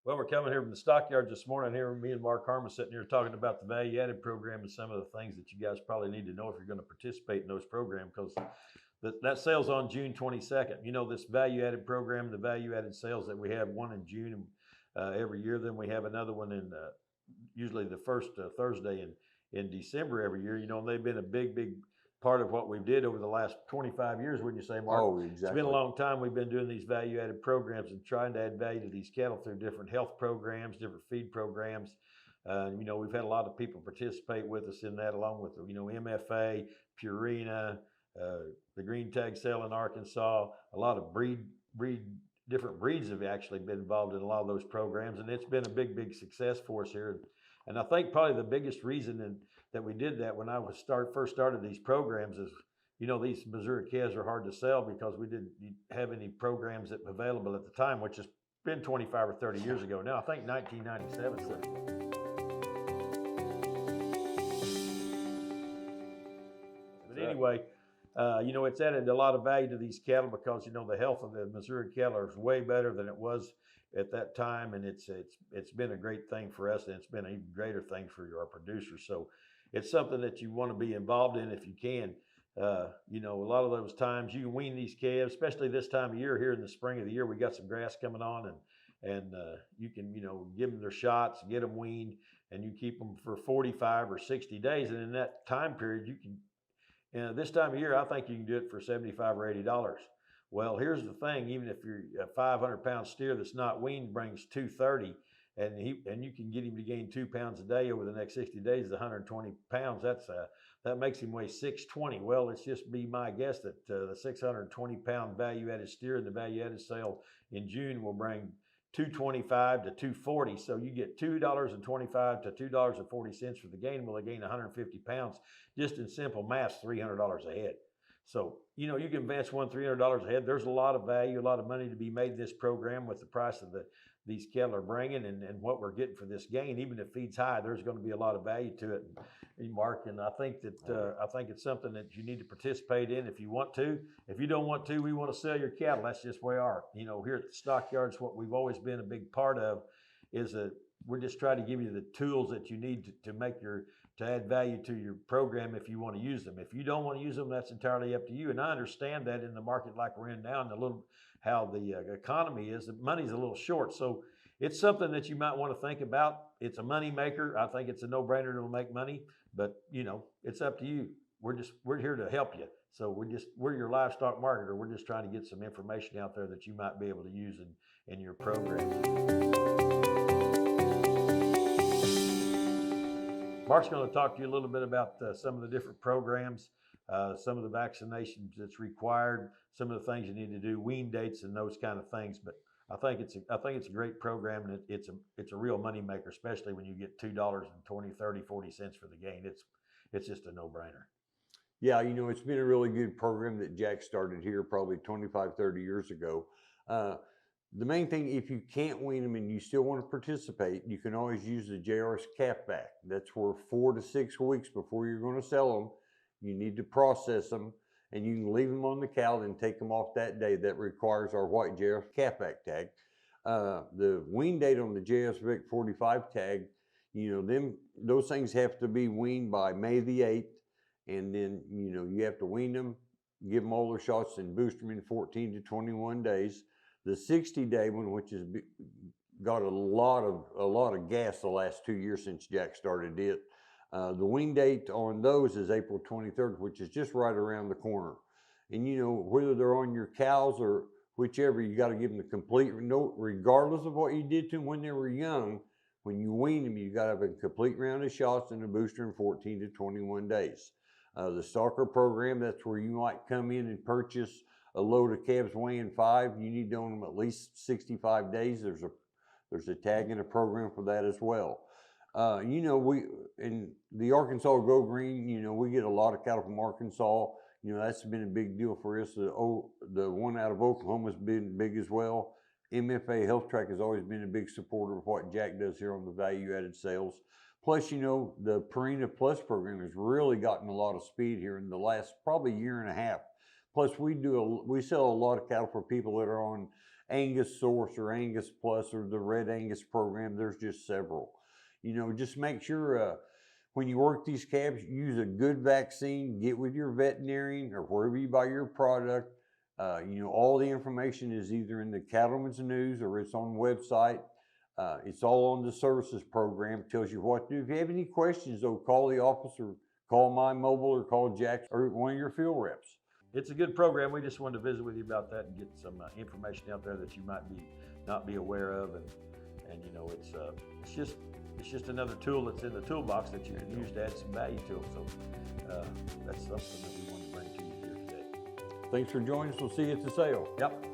Well, we're coming here from the stockyards this morning. Here, me and Mark Harmon sitting here talking about the value added program and some of the things that you guys probably need to know if you're going to participate in those programs because that sale's on June 22nd. You know, this value added program, the value added sales that we have one in June every year. Then we have another one in usually the first Thursday in December every year. You know, and they've been a big part of what we did over the last 25 years, wouldn't you say, Mark? Oh, It's been a exactly. long time we've been doing these value added programs and trying to add value to these cattle through different health programs, different feed programs. You know, we've had a lot of people participate with us in that, along with, you know, MFA, Purina, the green tag sale in Arkansas. A lot of different breeds have actually been involved in a lot of those programs, and it's been a big success for us here. And I think probably the biggest reason that we did that when I was first started these programs is, you know, these Missouri calves are hard to sell because we didn't have any programs that were available at the time, which has been 25 or 30 years ago now. I think 1997. But anyway, you know, it's added a lot of value to these cattle because, you know, the health of the Missouri cattle is way better than it was at that time, and it's been a great thing for us, and it's been an even greater thing for our producers. So it's something that you want to be involved in if you can. You know, a lot of those times you can wean these calves, especially this time of year. Here in the spring of the year, we got some grass coming on, and you can, you know, give them their shots, get them weaned, and you keep them for 45 or 60 days, and in that time period, you can, this time of year, I think you can do it for 75 or $80. Well, here's the thing: even if you're a 500-pound steer that's not weaned brings 230, and you can get him to gain 2 pounds a day over the next 60 days, 120 pounds. That makes him weigh 620. Well, it's just be my guess that the 620-pound value-added steer in the value-added sale in June will bring 225 to 240. So you get $2.25 to $2.40 for the gain. Well, they gain 150 pounds. Just in simple math, $300 a head. So, you know, you can advance $300 a head. There's a lot of value, a lot of money to be made in this program with the price of these cattle are bringing and what we're getting for this gain. Even if feed's high, there's going to be a lot of value to it, Mark. And I think it's something that you need to participate in if you want to. If you don't want to, we want to sell your cattle. That's just where we are. You know, here at the stockyards, what we've always been a big part of is that we're just trying to give you the tools that you need to add value to your program if you want to use them. If you don't want to use them, that's entirely up to you. And I understand that in the market like we're in now, and how the economy is, the money's a little short. So it's something that you might want to think about. It's a money maker. I think it's a no-brainer to make money, but you know, it's up to you. We're here to help you. So we're your livestock marketer. We're just trying to get some information out there that you might be able to use in your program. Mark's going to talk to you a little bit about some of the different programs, some of the vaccinations that's required, some of the things you need to do, wean dates, and those kind of things. But I think it's a great program, and it's a real money maker, especially when you get $2 and 20, 30, 40 cents for the gain. It's just a no-brainer. Yeah, you know, it's been a really good program that Jack started here probably 25, 30 years ago. The main thing, if you can't wean them and you still want to participate, you can always use the JRS calfback. That's where 4 to 6 weeks before you're going to sell them, you need to process them, and you can leave them on the cow and take them off that day. That requires our white JRS calfback tag. The wean date on the JRS Vic 45 tag, you know, those things have to be weaned by May the 8th, and then, you know, you have to wean them, give them all their shots, and boost them in 14 to 21 days. The 60-day one, which has got a lot of gas the last 2 years since Jack started it. The wean date on those is April 23rd, which is just right around the corner. And you know, whether they're on your cows or whichever, you got to give them the complete note, regardless of what you did to them when they were young. When you wean them, you got to have a complete round of shots and a booster in 14 to 21 days. The stalker program, that's where you might come in and purchase a load of calves weighing 5. You need to own them at least 65 days. There's a tag in a program for that as well. You know, we in the Arkansas Go Green, you know, we get a lot of cattle from Arkansas. You know, that's been a big deal for us. The one out of Oklahoma has been big as well. MFA Health Track has always been a big supporter of what Jack does here on the value-added sales. Plus, you know, the Purina Plus program has really gotten a lot of speed here in the last probably year and a half. Plus, we sell a lot of cattle for people that are on Angus Source or Angus Plus or the Red Angus program. There's just several. You know, just make sure when you work these calves, use a good vaccine, get with your veterinarian or wherever you buy your product. You know, all the information is either in the Cattleman's News or it's on the website. It's all on the services program, tells you what to do. If you have any questions, though, call the office or call my mobile or call Jack or one of your field reps. It's a good program. We just wanted to visit with you about that and get some information out there that you might not be aware of, and you know, it's just another tool that's in the toolbox that you can use to add some value to them. So that's something that we wanted to bring to you here today. Thanks for joining us. We'll see you at the sale. Yep.